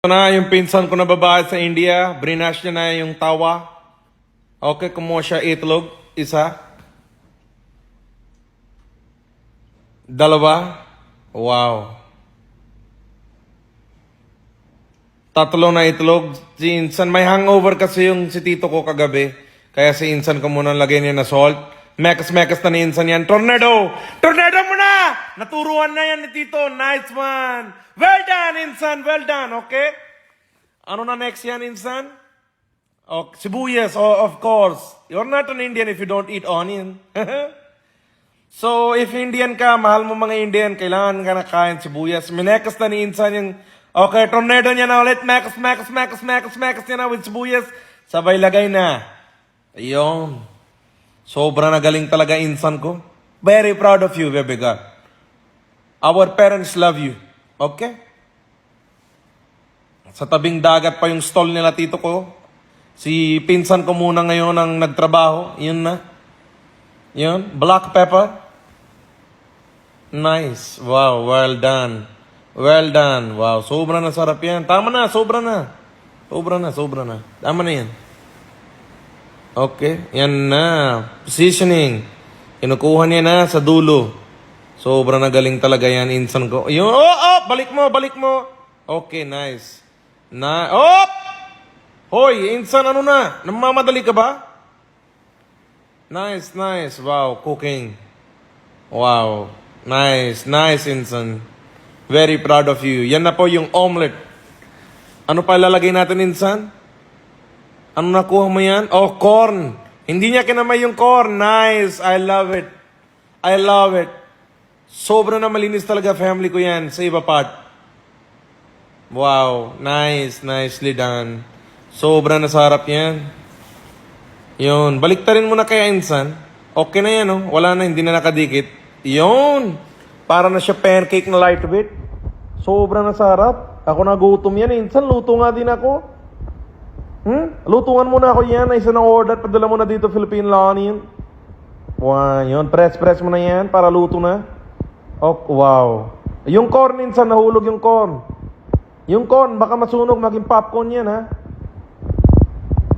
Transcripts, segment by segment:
Na yung pinsan ko na babae sa India, brinash niya na yung tawa. Okay, kumuha siya itlog. Isa. Dalawa. Wow. Tatlo na itlog. Si Insan, may hangover kasi yung si tito ko kagabi. Kaya si Insan ko muna lagay niya na salt. Mekas-mekas na ni Insan yan. Tornado! Tornado mo na! Naturuan na yan ni tito. Nice one! Well done, Insan! Well done, okay? Ano na next yan, Insan? Oh, sibuyas, oh, of course. You're not an Indian if you don't eat onion. So, if Indian ka, mahal mo mga Indian, kailangan ka na kain sibuyas. Minekas na ni Insan yung, okay, tornado niya na ulit. Mekas niya na with sibuyas. Sabay lagay na. Ayun. Sobra na galing talaga Insan ko. Very proud of you, baby girl. Our parents love you. Okay? Sa tabing dagat pa yung stall nila tito ko. Si pinsan ko muna ngayon ang nagtrabaho. Yun na. Yun. Black pepper. Nice. Wow. Well done. Well done. Wow. Sobra na sarap yan. Tama na. Sobra na. Sobra na. Tama na yan. Okay. Yan na. Positioning. Kinukuha niya na sa dulo. Sobra na galing talaga yan, Insan ko. Yun. Oh! Balik mo. Okay, nice. Oh! Hoy, Insan, ano na? Namamadali ka ba? Nice. Wow, cooking. Wow. Nice, Insan. Very proud of you. Yan na po yung omelet. Ano pa ilalagay natin, Insan? Ano nakuha mo yan? Oh, corn. Hindi niya kinamay yung corn. Nice. I love it. Sobra na malinis talaga family ko yan sa iba part. Wow. Nice. Nicely done. Sobra na sarap yan. Yun. Baliktarin mo na kaya, Insan. Okay na yan, oh. Wala na, hindi na nakadikit. Yun. Para na siya pancake na lightweight. Sobra na sarap. Ako nagutom yan, Insan. Luto nga din ako. Lutungan mo na ako yan. Isa ng order. Padala mo na dito, Philippine Onion. Wow. Yun. Press mo na yan para luto na. Oh, wow. Yung corn, Insan. Nahulog yung corn. Yung corn, baka masunog. Maging popcorn yan, ha?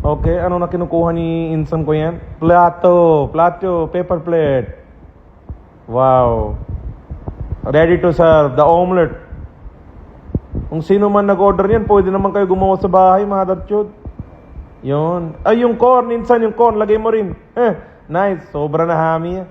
Okay, ano na kinukuha ni Insan ko yan? Plato, paper plate. Wow. Ready to serve, the omelet. Kung sino man nag-order yan, pwede naman kayo gumawa sa bahay, mga datsyod. Yun. Ay, yung corn, Insan, yung corn, lagay mo rin. Nice, sobra na hami.